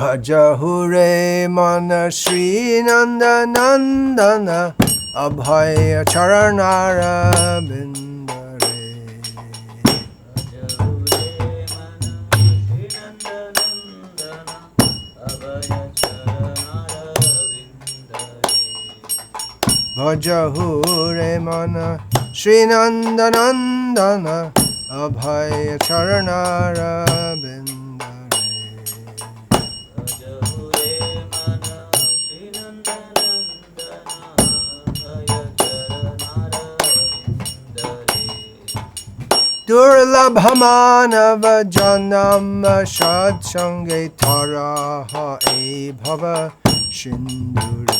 Bhajahure mana Sri Nanda Nandana Abhaya Charanara Bindare. Bhajahure mana Sri Nanda Nandana Abhaya Charanara Bindare. Durlabhamana janam sadsange taraha e bhava shindure.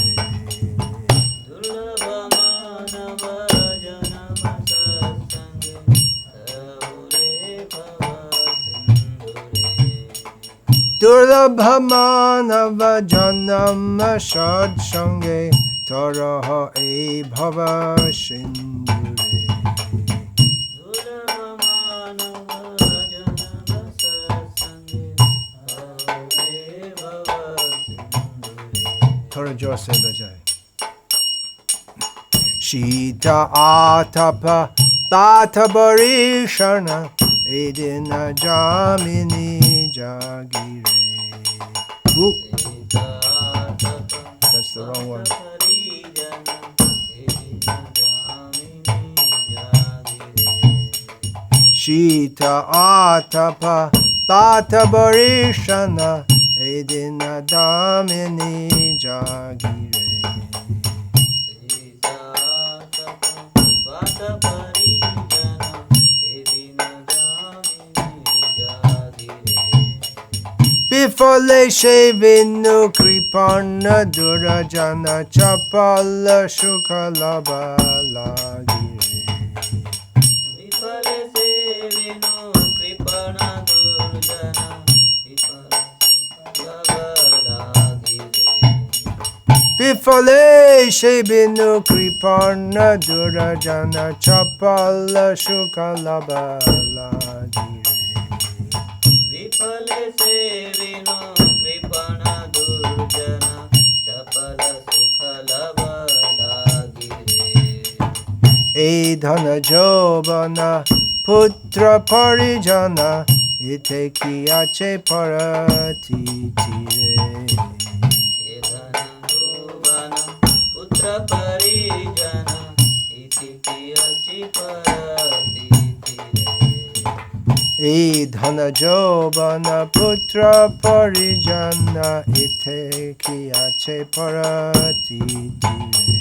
Durlabhamana janam sadsange taraha e bhava shindure. थोड़ा जोर से बजाए. Shita atapa tata barishana edina jamini jagire. Ooh. That's the wrong one. Shita atapa tata barishana edina damini jagire. Bifale shevinu kripana durajana chapala shukalaba lagire. Bifale shevinu kripana durajana Bifale shebinu kripana durajana chapala shukalaba lagire. Bifale shebinu kripana durajana chapala shukalaba lagire. E dhana jobana putra parijana ite kiache parati tire. E dhana jobana putra parijana ite kiache parati tire. E dhana jobana putra parijana ite kiache parati tire.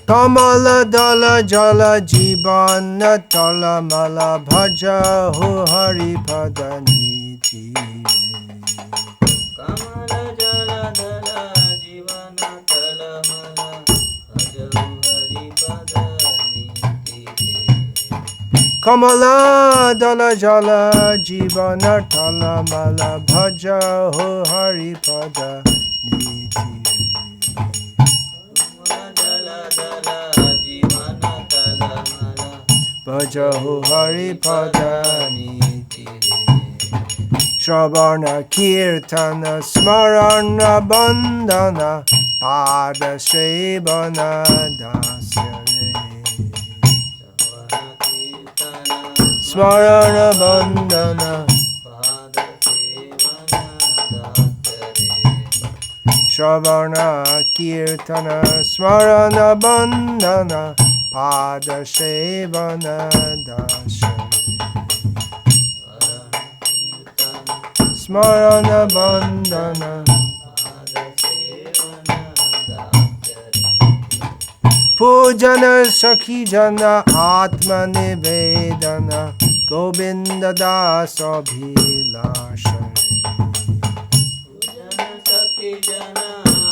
Kamala dala jala jibana tala mala bhaja ho hari padani tire. Kamala jala dala jibana tala mala bhaja ho hari padani tire. Kamala dala jala jibana tala mala bhaja ho hari padani tire. Bhajahu hari padani tire. Shravana kirtana smarana bandhana pada shevana dasyare. Smarana bandhana pada shevana dasyare. Shravana kirtana smarana bandhana pada shevana dasyare. Smarana bandhana pujana sakhi jana atma nivedana govinda das abhilashare. Pujana sakhi jana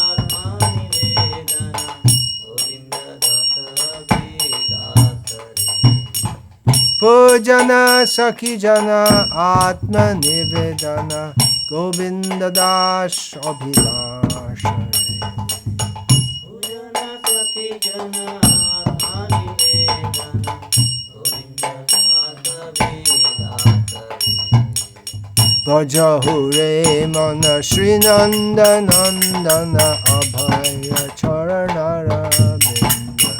atma nivedana govinda das abhilashare. Pujana sakhi jana atma nivedana govinda das abhilashare. Pujana sakhi jana Bhajahure mana Shri Nanda Nandana Abhaya Charanara Binda.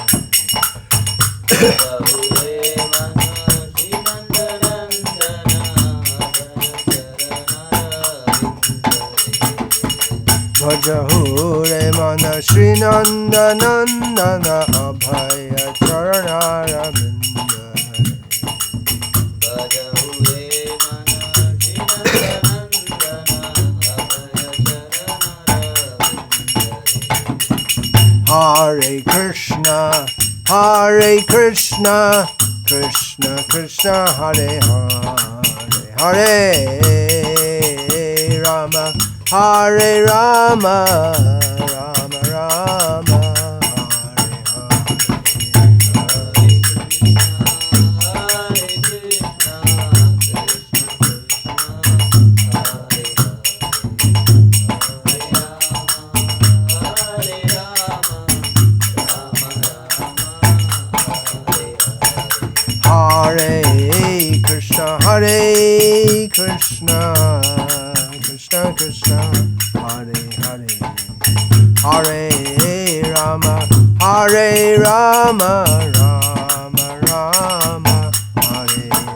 Bhajahure mana Shri Nanda Nandana Abhaya Charanara Binda. Hare Krishna, Hare Krishna, Krishna Krishna, Hare Hare, Hare Rama, Hare Rama, Rama Rama, Hare Krishna, Hare Krishna, Krishna Krishna, Hare Hare, Hare Rama, Hare Rama, Rama Rama, Hare Hare.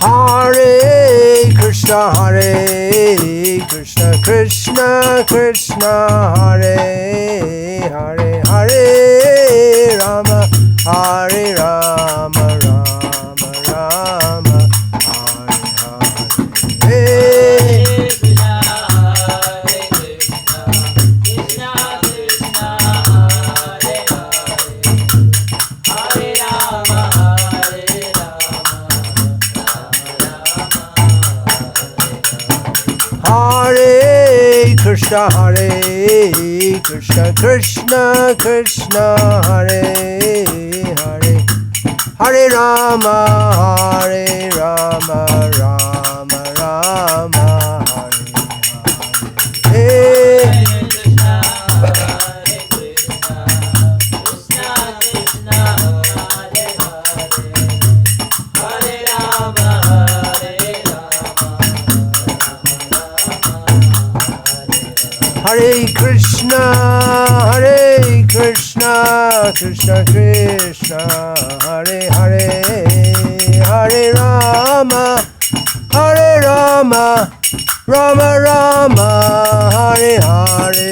Hare Krishna, Hare Krishna, Krishna Krishna, Hare Hare, Hare Rama, Hare Rama, Rama Rama, Hare Hare. Hare Krishna, Hare Krishna, Krishna Krishna, Hare Hare, Hare Rama, Hare Rama, Rama Rama, Hare Hare. Hare Krishna, Hare Krishna, Krishna Krishna, Hare Hare, Hare Rama, Hare Rama, Rama Rama, Hare Hare.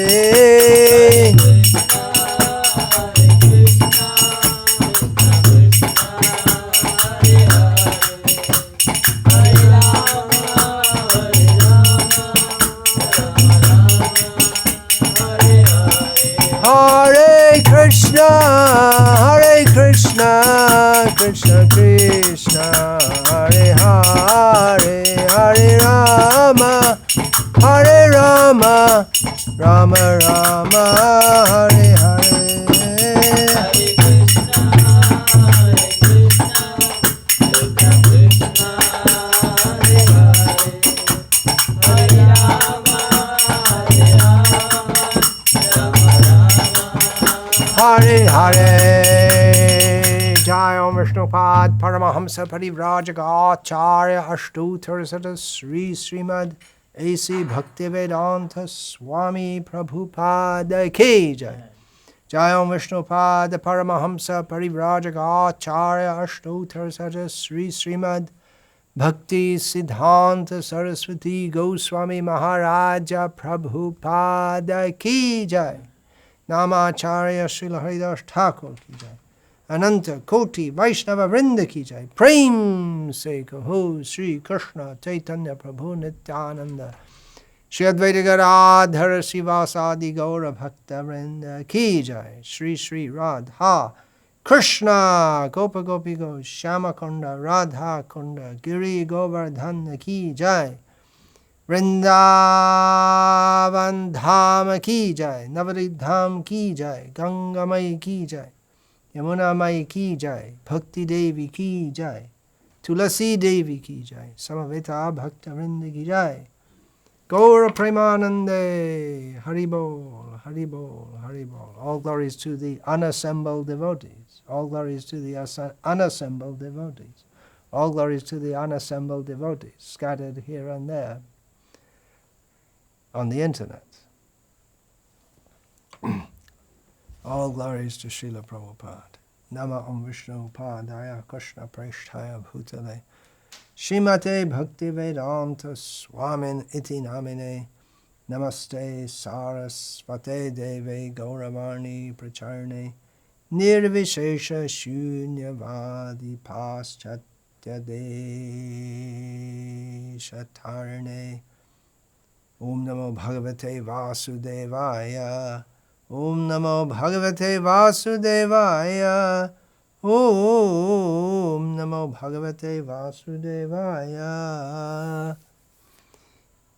Hare Krishna, Hare Krishna, Krishna Krishna, Hare Hare, Hare Rama, Hare Rama, Rama Rama, Hare Hare. Hare Hare, Jai Om Vishnupad Paramahamsa Parivrajagacharya Ashtottara Sata Sri Srimad A.C. Bhaktivedanta Swami Prabhupada Ki Jai. Jai Om Vishnupad Paramahamsa Parivrajagacharya Ashtottara Sata Sri Srimad Bhakti Siddhanta Saraswati Goswami Maharaja Prabhupada Ki Jai. Namacharya Srila Haridas Thakur ki jai. Ananta Koti Vaishnava Vrinda ki jai. Prem se kaho Sri Krishna Chaitanya Prabhu Nityananda. Shri Advaita Gadadhara Sivasadi Gaura Bhakta Vrinda ki jai. Shri Shri Radha Krishna Gopa Gopi Go Shyamakunda Radha Kunda Giri Govardhana ki jai. Vrindavan Dham ki jai, Navadvip Dham ki jai, Ganga Mai ki jai, Yamuna Mai ki jai, Bhakti Devi ki jai, Tulasi Devi ki jai, Samaveta Bhakta Vrinda ki jai, Gaura Premanande, Haribol, Haribol, Haribol. All glories to the unassembled devotees. All glories to the unassembled devotees. All glories to the unassembled devotees, scattered here and there on the internet. All glories to Srila Prabhupada. Nama Om Vishnu Padaya Krishna Preshthaya Bhutale Shrimate Bhakti Vedanta Swamin Iti Namine Namaste Sarasvate Deve Gauravani Pracharne Nirvishesha Shunyavadi Paschatya Deshatarne Om Namo Bhagavate Vasudevaya Om Namo Bhagavate Vasudevaya Om Namo Bhagavate Vasudevaya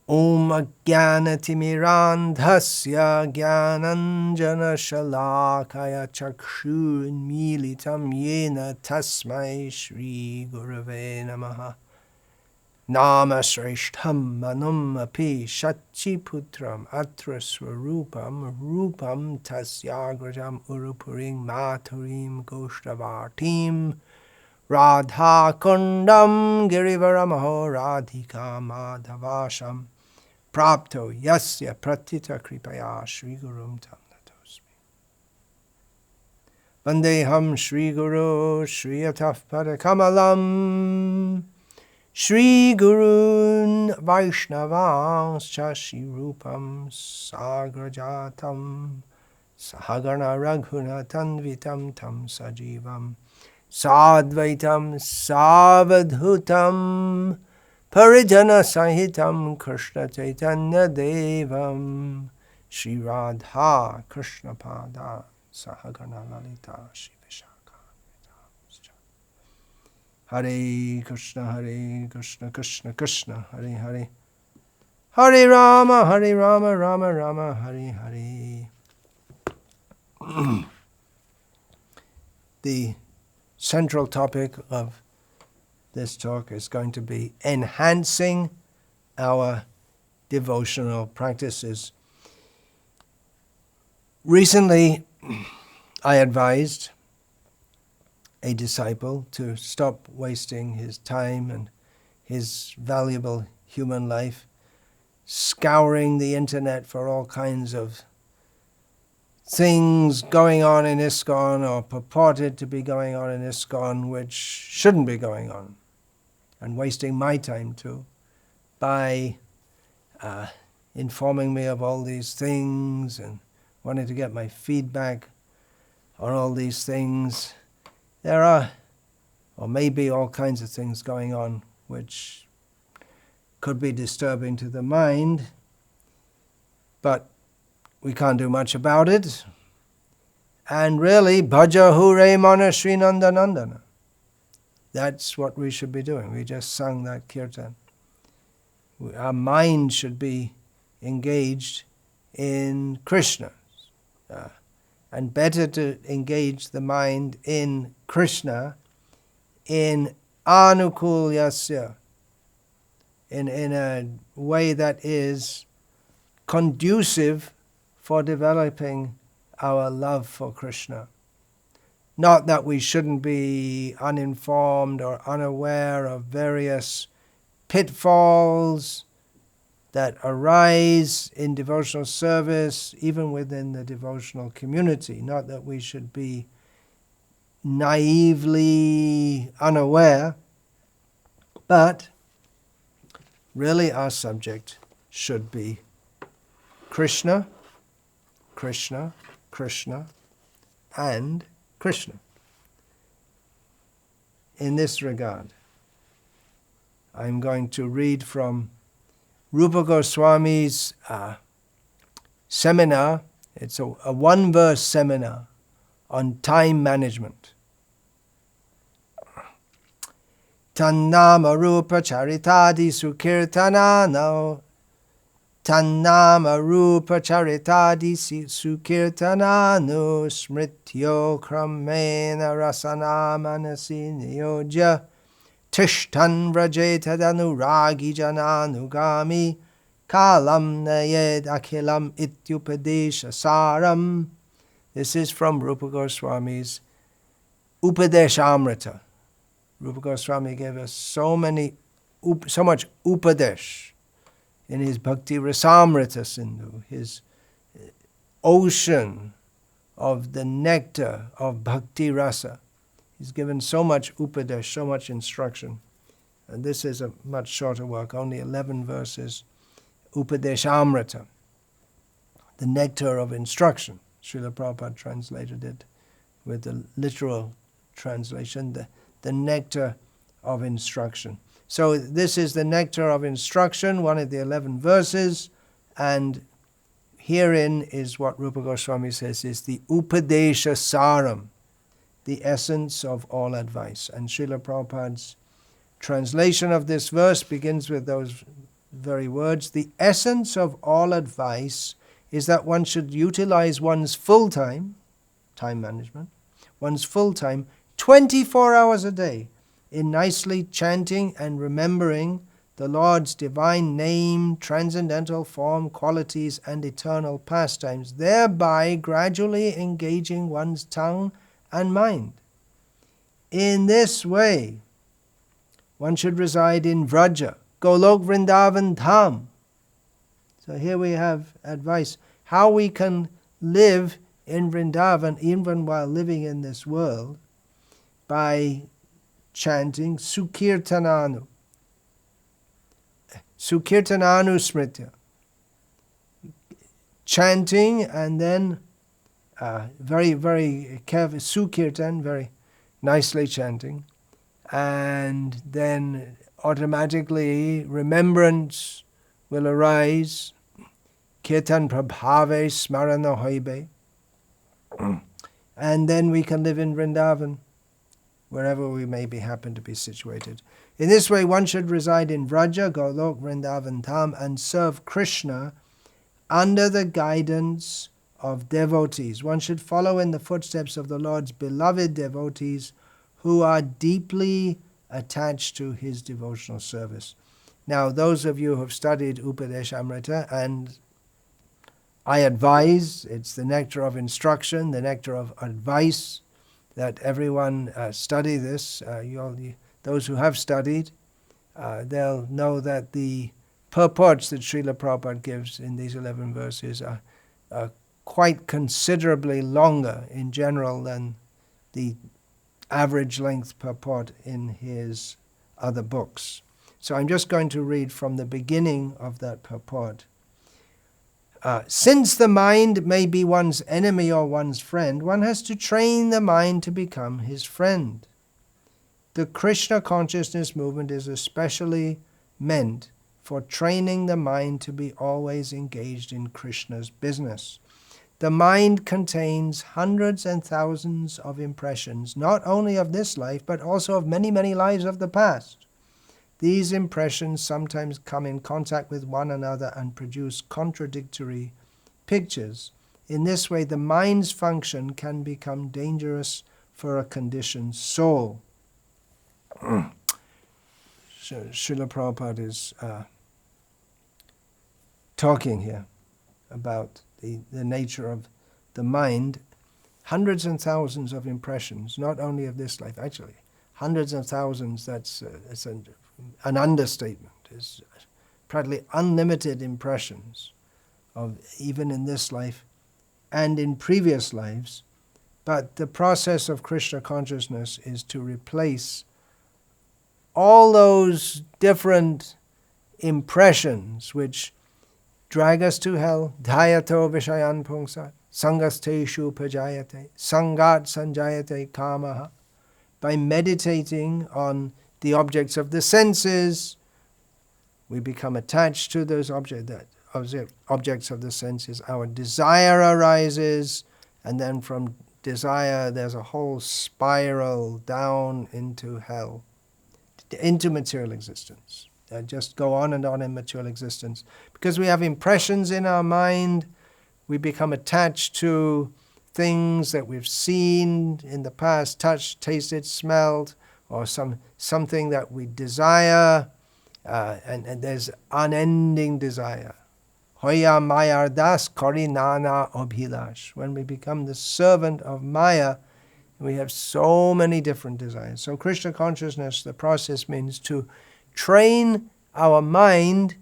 Om Ajnanatimirandhasya Jnananjana Shalakaya Chakshurmilitam Yena Tasmai Shri Gurave Namaha Nama Srishtham Manum Api Shachiputram Atra Swarupam Rupam Tasyagrajam Urupuring Maturim Goshtavartim Radha Kundam Girivaramaho Radhika Madhavasham Prapto Yasya Pratita Kripaya Shri Gurum Tam Natosmi Vandeham Shri Guru Shri Ataf Padakamalam Shri Gurun Vaishnavanscha Shri Rupam Sagrajatam Sahagana Raghunatanvitam Tam Sajivam Sadvaitam Savadhutam Parijana Sahitam Krishna Chaitanya Devam Shri Radha Krishna Pada Sahagana Lalita Shri Vishakha Hare Krishna Krishna Krishna Hare Hare Hare Rama Rama Rama Hare Hare. The central topic of this talk is going to be enhancing our devotional practices. Recently, I advised a disciple to stop wasting his time and his valuable human life scouring the internet for all kinds of things going on in ISKCON or purported to be going on in ISKCON which shouldn't be going on, and wasting my time too by informing me of all these things and wanting to get my feedback on all these things. There are, or maybe, all kinds of things going on which could be disturbing to the mind, but we can't do much about it. And really, Bhaja Hure Mana Sri Nandanandana. That's what we should be doing. We just sung that kirtan. Our mind should be engaged in Krishna. And better to engage the mind in Krishna in anukulyasya, in a way that is conducive for developing our love for Krishna. Not that we shouldn't be uninformed or unaware of various pitfalls that arise in devotional service, even within the devotional community. Not that we should be naively unaware, but really our subject should be Krishna, Krishna, Krishna, and Krishna. In this regard, I'm going to read from Rupa Goswami's seminar. It's a one-verse seminar on time management. Tannama Rupa Charitadi Sukirtanano Tannama rupa charitadi sukirtananu smrityo kramena rasana manasi niyojya tishtan vrajetadanu jananugami kalam nayed akhilam ityupadesha saram. This is from Rupa Goswami's Upadeshamrita. Rupa Goswami gave us so much Upadesh in his Bhakti Rasamrita Sindhu, his ocean of the nectar of Bhakti Rasa. He's given so much Upadesh, so much instruction. And this is a much shorter work, only 11 verses. Upadeshamrita, the nectar of instruction. Srila Prabhupada translated it with the literal translation, the nectar of instruction. So this is the nectar of instruction, one of the 11 verses, and herein is what Rupa Goswami says is the Upadesha Saram, the essence of all advice. And Srila Prabhupada's translation of this verse begins with those very words. The essence of all advice is that one should utilize one's full-time, time management, one's full-time, 24 hours a day in nicely chanting and remembering the Lord's divine name, transcendental form, qualities, and eternal pastimes, thereby gradually engaging one's tongue and mind. In this way, one should reside in Vraja, Golok Vrindavan Dham. So here we have advice, how we can live in Vrindavan even while living in this world by chanting Sukirtananu Smritya. Chanting and then very, very careful, Sukirtan, very nicely chanting, and then automatically remembrance will arise. Kirtan prabhave smarana hoibe. And then we can live in Vrindavan, wherever we may happen to be situated. In this way, one should reside in Vraja, Golok, Vrindavan Dham, and serve Krishna under the guidance of devotees. One should follow in the footsteps of the Lord's beloved devotees who are deeply attached to his devotional service. Now, those of you who have studied Upadeshamrita, and I advise, it's the nectar of instruction, the nectar of advice, that everyone study this. Those who have studied, they'll know that the purports that Srila Prabhupada gives in these 11 verses are quite considerably longer in general than the average length purport in his other books. So I'm just going to read from the beginning of that purport. Since the mind may be one's enemy or one's friend, one has to train the mind to become his friend. The Krishna consciousness movement is especially meant for training the mind to be always engaged in Krishna's business. The mind contains hundreds and thousands of impressions, not only of this life, but also of many, many lives of the past. These impressions sometimes come in contact with one another and produce contradictory pictures. In this way, the mind's function can become dangerous for a conditioned soul. So, Srila Prabhupada is talking here about the nature of the mind. Hundreds and thousands of impressions, not only of this life, actually. Hundreds of thousands, that's an understatement. Is practically unlimited impressions of even in this life and in previous lives. But the process of Krishna consciousness is to replace all those different impressions which drag us to hell. Dhayato vishayan pungsa, sangasteshu pajayate, sangat sanjayate kamaha. By meditating on the objects of the senses, we become attached to those objects of the senses. Our desire arises, and then from desire there's a whole spiral down into hell, into material existence. just go on and on in material existence. Because we have impressions in our mind, we become attached to things that we've seen in the past, touched, tasted, smelled, or something that we desire, and there's unending desire. Hoya mayardas kori nana abhilash. When we become the servant of Maya, we have so many different desires. So Krishna consciousness, the process means to train our mind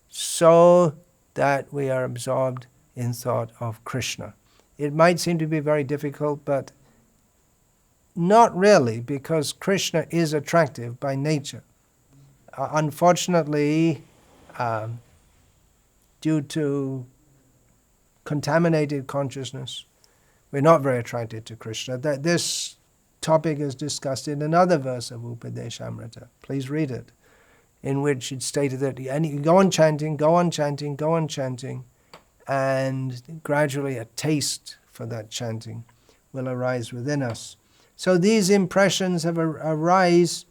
so that we are absorbed in thought of Krishna. It might seem to be very difficult, but not really, because Krishna is attractive by nature. Unfortunately, due to contaminated consciousness, we're not very attracted to Krishna. This topic is discussed in another verse of Upadeshamrita. Please read it, in which it's stated that you go on chanting, go on chanting, go on chanting, and gradually a taste for that chanting will arise within us. So these impressions have arise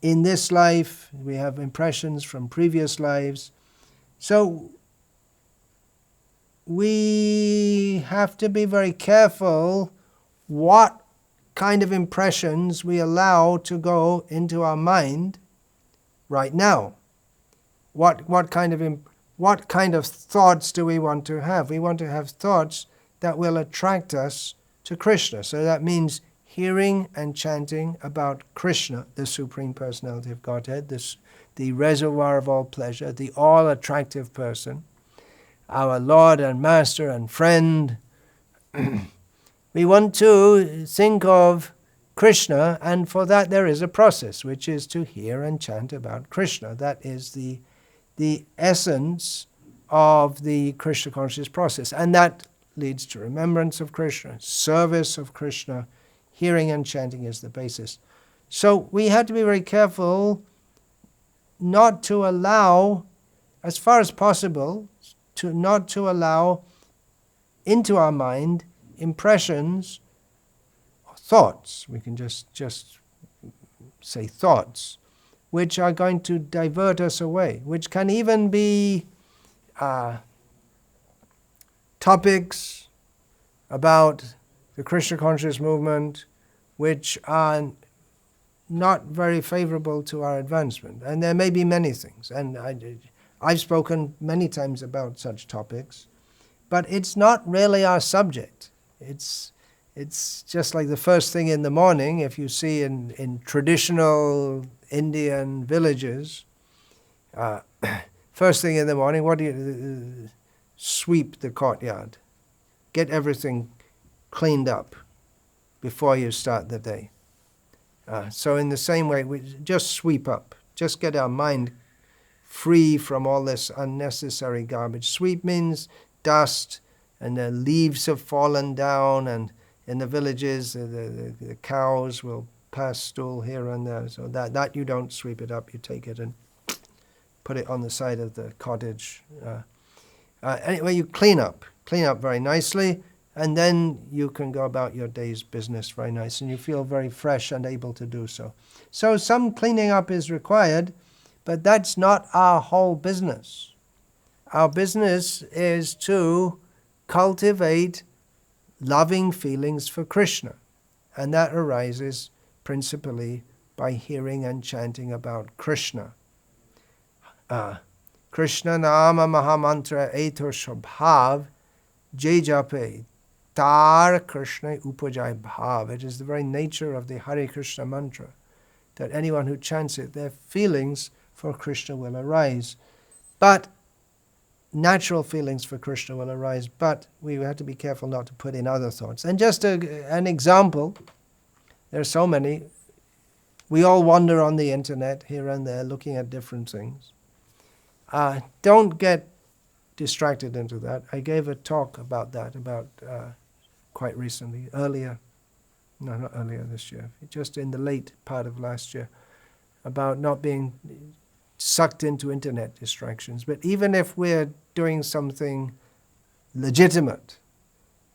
in this life. We have impressions from previous lives. So we have to be very careful what kind of impressions we allow to go into our mind right now. What kind of thoughts do we want to have? We want to have thoughts that will attract us to Krishna. So that means hearing and chanting about Krishna, the Supreme Personality of Godhead, the reservoir of all pleasure, the all-attractive person, our Lord and Master and friend. We want to think of Krishna, and for that there is a process, which is to hear and chant about Krishna. That is the essence of the Krishna conscious process. And that leads to remembrance of Krishna, service of Krishna. Hearing and chanting is the basis. So we have to be very careful not to allow, as far as possible, not to allow into our mind impressions or thoughts. We can just say thoughts, which are going to divert us away, which can even be topics about the Krishna conscious movement, which are not very favorable to our advancement. And there may be many things. And I've spoken many times about such topics, but it's not really our subject. It's just like the first thing in the morning. If you see in traditional Indian villages, first thing in the morning, what do you sweep the courtyard, get everything cleaned up before you start the day. So in the same way, we just sweep up, just get our mind free from all this unnecessary garbage. Sweep means dust, and the leaves have fallen down, and in the villages the cows will pass stool here and there. So that you don't sweep it up, you take it and put it on the side of the cottage. Anyway, you clean up very nicely, and then you can go about your day's business very nice, and you feel very fresh and able to do so. So some cleaning up is required, but that's not our whole business. Our business is to cultivate loving feelings for Krishna, and that arises principally by hearing and chanting about Krishna. Krishna nama mahamantra eto shobhav jai jape tar Krishna upajai bhav. It is the very nature of the Hare Krishna mantra that anyone who chants it, their feelings for Krishna will arise. But natural feelings for Krishna will arise, but we have to be careful not to put in other thoughts. And just an example, there are so many. We all wander on the internet here and there looking at different things. Don't get distracted into that. I gave a talk about that quite recently, not earlier this year, just in the late part of last year, about not being sucked into internet distractions. But even if we're doing something legitimate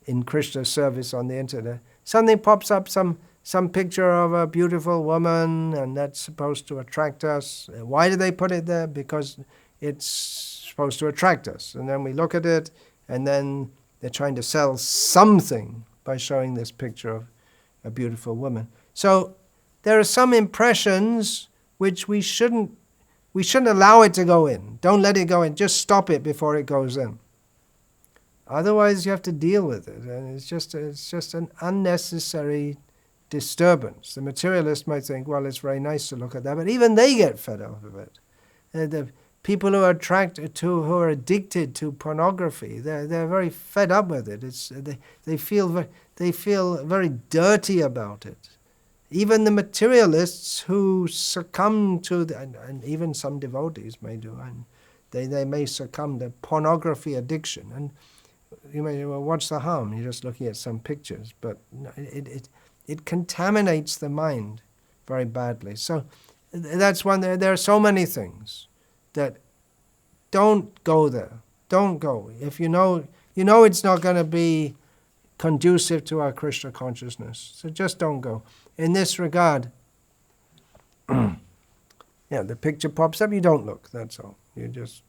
in Krishna service on the internet, something pops up, some some picture of a beautiful woman, and that's supposed to attract us. Why do they put it there? Because it's supposed to attract us. And then we look at it, and then they're trying to sell something by showing this picture of a beautiful woman. So there are some impressions which we shouldn't allow it to go in. Don't let it go in. Just stop it before it goes in. Otherwise, you have to deal with it, and it's just an unnecessary disturbance. The materialist might think, well, it's very nice to look at that, but even they get fed up of it. The people who are who are addicted to pornography, they're very fed up with it. They feel very dirty about it. Even the materialists who succumb to, and even some devotees may do, and they may succumb to pornography addiction. And you may, well, what's the harm? You're just looking at some pictures, but it contaminates the mind very badly. So that's one. There are so many things that don't go there. Don't go. If you know it's not going to be conducive to our Krishna consciousness, so just don't go. In this regard, the picture pops up, you don't look, that's all. You just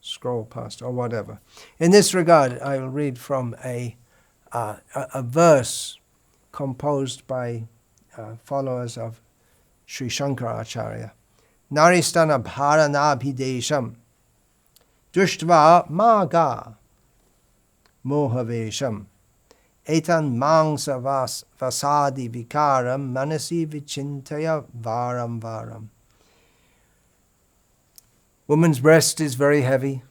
scroll past or whatever. In this regard, I will read from a verse composed by followers of Sri Shankaracharya. Naristana bharanabhidesham drishtva maga mohavesham etan mangsa vasadi vikaram manasi vichintaya varam varam. Woman's breast is very heavy.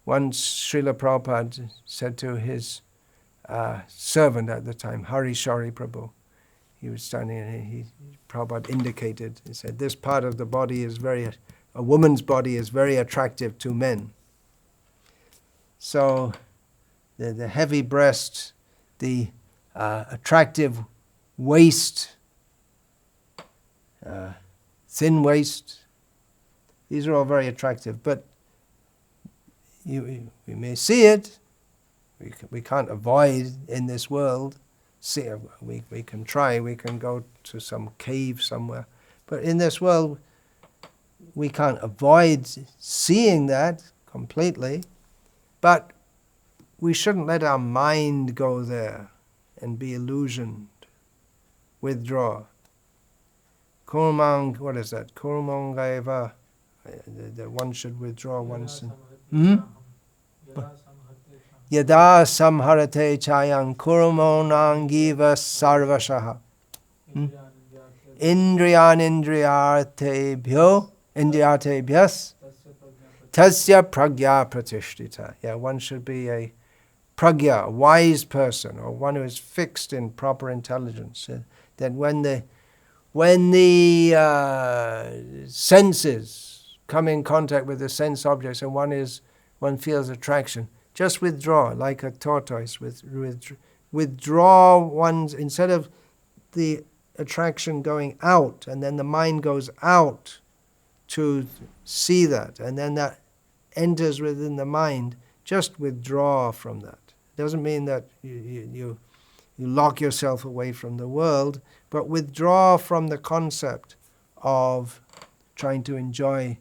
Once Srila Prabhupada said to his servant at the time, Hari Shari Prabhu, he was standing and Prabhupada indicated, he said, this part of the body is a woman's body is very attractive to men. So the heavy breast, the attractive waist, thin waist, these are all very attractive, but we may see it. We can't avoid in this world. We can try, we can go to some cave somewhere, but in this world we can't avoid seeing that completely, but we shouldn't let our mind go there and be illusioned. Withdraw. Kurmang, what is that? Kurmangaiva. The one should withdraw one's. Yada samharate chayang kurmonangiva sarvashaha. Indriyan indriyatebhyas tasya pragya pratishtita. Yeah, one should be a pragya, a wise person, or one who is fixed in proper intelligence. That when the senses come in contact with the sense objects and one feels attraction, just withdraw, like a tortoise. Withdraw one's, instead of the attraction going out, and then the mind goes out to see that, and then that enters within the mind, just withdraw from that. It doesn't mean that you lock yourself away from the world, but withdraw from the concept of trying to enjoy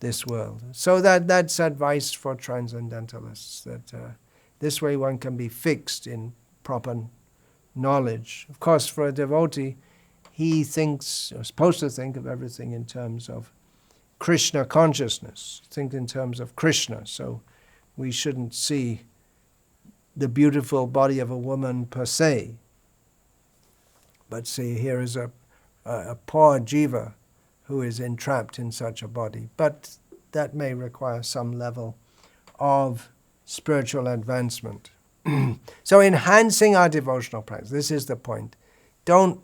this world. So that's advice for transcendentalists, that this way one can be fixed in proper knowledge. Of course, for a devotee, he thinks, or is supposed to think of everything in terms of Krishna consciousness, think in terms of Krishna. So we shouldn't see the beautiful body of a woman per se, but see here is a poor jiva who is entrapped in such a body. But that may require some level of spiritual advancement. So enhancing our devotional practice, this is the point. Don't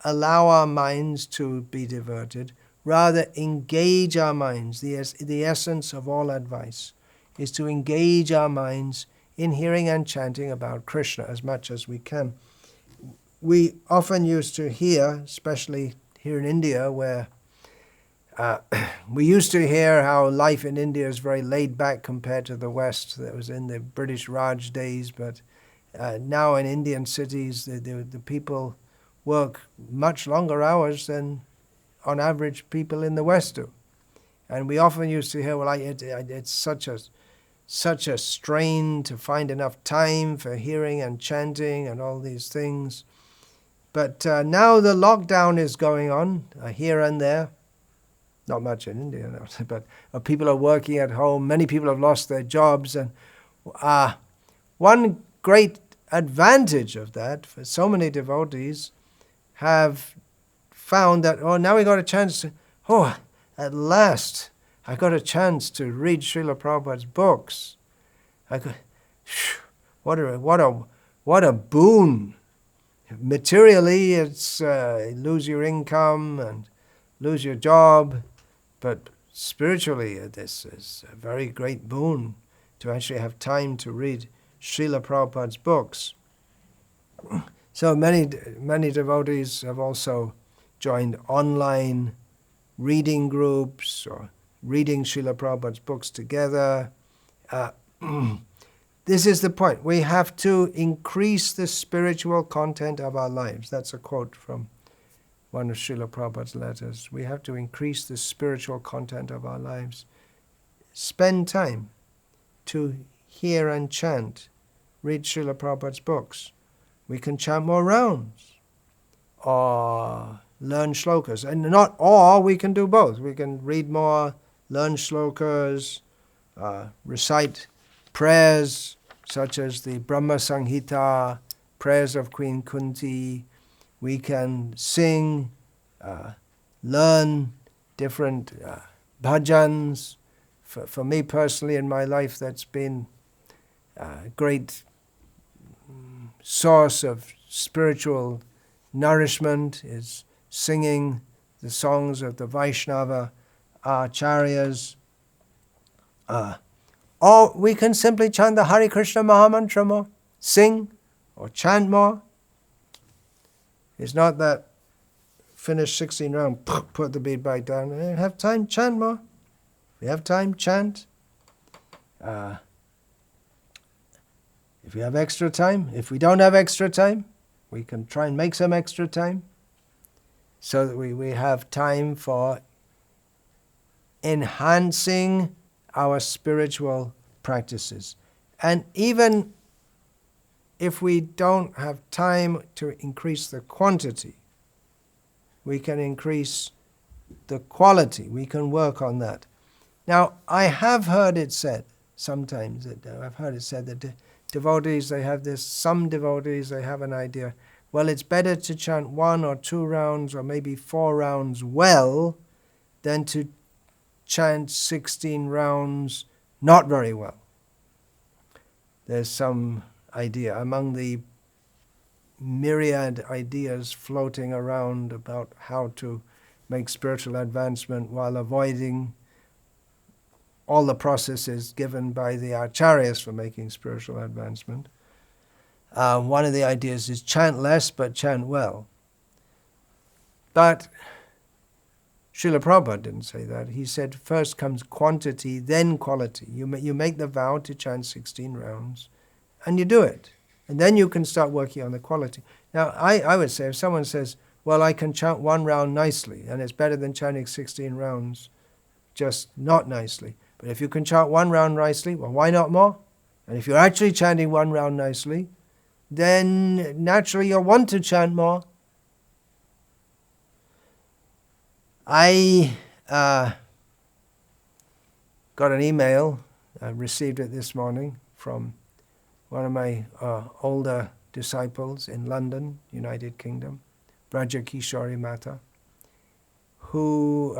allow our minds to be diverted. Rather, engage our minds. The essence of all advice is to engage our minds in hearing and chanting about Krishna as much as we can. We often used to hear, especially here in India, where we used to hear how life in India is very laid back compared to the West. That was in the British Raj days, but Now in Indian cities, the people work much longer hours than on average people in the West do. And we often used to hear, well, it's such a strain to find enough time for hearing and chanting and all these things. But now the lockdown is going on here and there. Not much in India, but people are working at home. Many people have lost their jobs. And one great advantage of that for so many devotees have found that, now we got a chance to, at last I got a chance to read Srila Prabhupada's books. What a boon. Materially, it's lose your income and lose your job, but spiritually, this is a very great boon to actually have time to read Srila Prabhupada's books. So many devotees have also joined online reading groups or reading Srila Prabhupada's books together. This is the point. We have to increase the spiritual content of our lives. That's a quote from one of Srila Prabhupada's letters. We have to increase the spiritual content of our lives. Spend time to hear and chant. Read Srila Prabhupada's books. We can chant more rounds or learn shlokas. And not all, we can do both. We can read more, learn shlokas, recite prayers such as the Brahma Sanghita, prayers of Queen Kunti. We can sing, learn different bhajans. For me personally in my life, that's been a great source of spiritual nourishment, is singing the songs of the Vaishnava acharyas. Or we can simply chant the Hare Krishna Mahamantra more, sing or chant more. It's not that finish 16 rounds, put the bead back down. Have time, chant more. If you have time, chant. If you have extra time, if we don't have extra time, we can try and make some extra time so that we have time for enhancing our spiritual practices. And even if we don't have time to increase the quantity, we can increase the quality. We can work on that. Now, I have heard it said sometimes, that devotees, some devotees, they have an idea, well, it's better to chant 1 or 2 rounds or maybe 4 rounds well than to chant 16 rounds not very well. There's some idea among the myriad ideas floating around about how to make spiritual advancement while avoiding all the processes given by the acharyas for making spiritual advancement. One of the ideas is chant less but chant well. But Srila Prabhupada didn't say that. He said first comes quantity, then quality. You make the vow to chant 16 rounds, and you do it. And then you can start working on the quality. Now, I would say if someone says, well, I can chant 1 round nicely, and it's better than chanting 16 rounds just not nicely. But if you can chant 1 round nicely, well, why not more? And if you're actually chanting 1 round nicely, then naturally you'll want to chant more. I got an email, I received it this morning, from one of my older disciples in London, United Kingdom, Braja Kishori Mata, who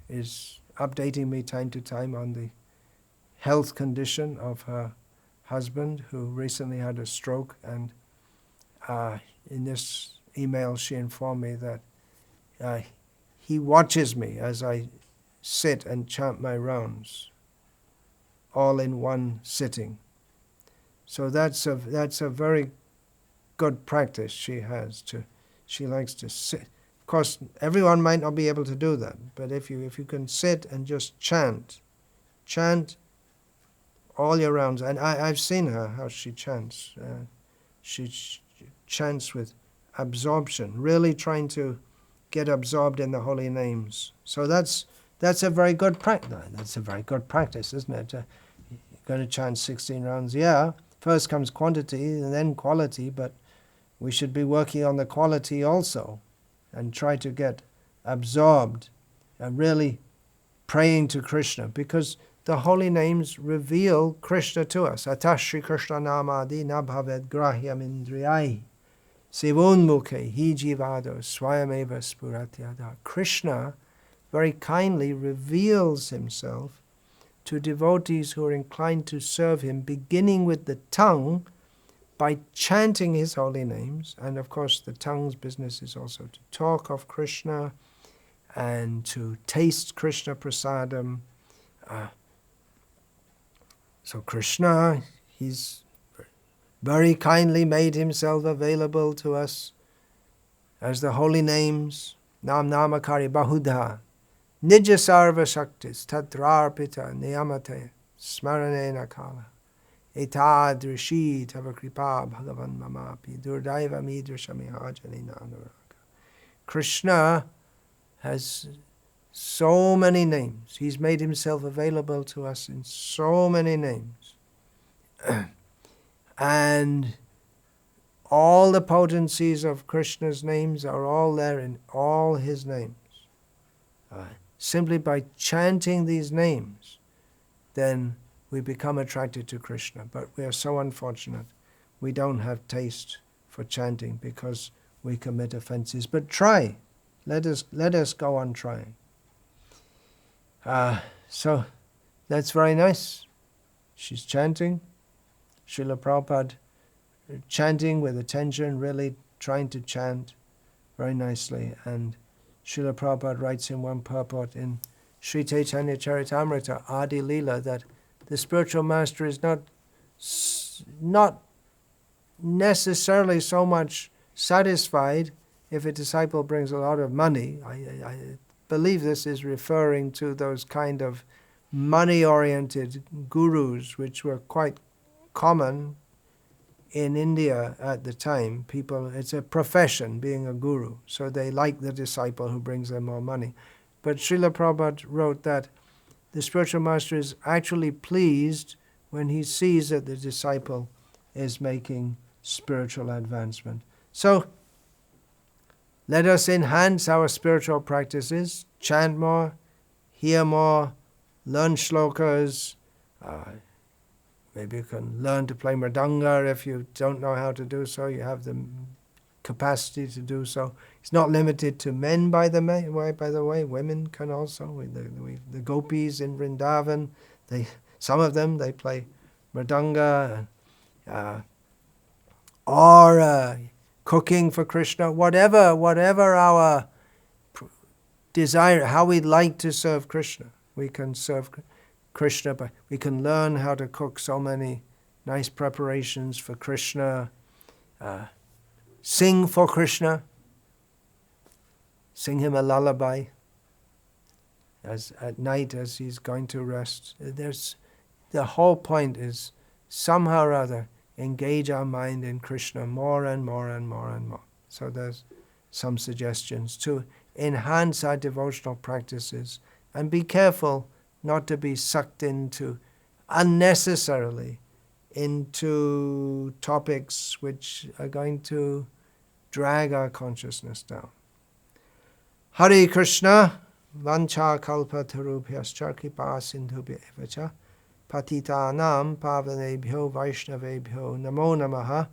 is updating me time to time on the health condition of her husband, who recently had a stroke. And in this email she informed me that he watches me as I sit and chant my rounds, all in one sitting. So that's a very good practice she has. She likes to sit. Of course, everyone might not be able to do that, but if you can sit and just chant all your rounds, and I've seen her how she chants. she chants with absorption, really trying to get absorbed in the holy names. So that's a very good practice. That's a very good practice, isn't it? You're going to chant 16 rounds. Yeah, first comes quantity and then quality, but we should be working on the quality also and try to get absorbed and really praying to Krishna, because the holy names reveal Krishna to us. Atashri Krishna namadi nabhaved grahyam indriyai sivonmukhe hi jivado swayameva spuratyada. Krishna very kindly reveals himself to devotees who are inclined to serve him, beginning with the tongue by chanting his holy names. And of course the tongue's business is also to talk of Krishna and to taste Krishna prasadam. So Krishna, he's very kindly made himself available to us as the holy names, Nam Namakari Bahudha, Nija Sarva Shaktis, Tatrarpita, Niyamate, Smarane Nakala, Etadrishi Tavakripa Bhagavan Mamapi, Durdaiva Midrashami Hajani Nanuraka. Krishna has so many names. He's made himself available to us in so many names. And all the potencies of Krishna's names are all there in all his names. Simply by chanting these names, then we become attracted to Krishna. But we are so unfortunate. We don't have taste for chanting because we commit offenses. But try. Let us go on trying. So that's very nice. She's chanting. Srila Prabhupada chanting with attention, really trying to chant very nicely. And Srila Prabhupada writes in one purport in Sri Chaitanya Charitamrita, Adi Leela, that the spiritual master is not necessarily so much satisfied if a disciple brings a lot of money. I believe this is referring to those kind of money-oriented gurus, which were quite common in India at the time. It's a profession, being a guru, so they like the disciple who brings them more money. But Srila Prabhupada wrote that the spiritual master is actually pleased when he sees that the disciple is making spiritual advancement. So let us enhance our spiritual practices, chant more, hear more, learn shlokas. Maybe you can learn to play mridanga if you don't know how to do so. You have the capacity to do so. It's not limited to men, by the way. Women can also. The gopis in Vrindavan, some of them play mridanga, or cooking for Krishna. Whatever our desire, how we'd like to serve Krishna, we can serve Krishna, but we can learn how to cook so many nice preparations for Krishna. Sing for Krishna. Sing him a lullaby at night as he's going to rest. The whole point is somehow or other engage our mind in Krishna more and more and more and more. So there's some suggestions to enhance our devotional practices, and be careful not to be sucked unnecessarily into topics which are going to drag our consciousness down. Hare Krishna, vancha kalpa tarubhyascha kripa sindhubhya evacha patitanam pavanebhyo vaishnavebhyo namo namaha.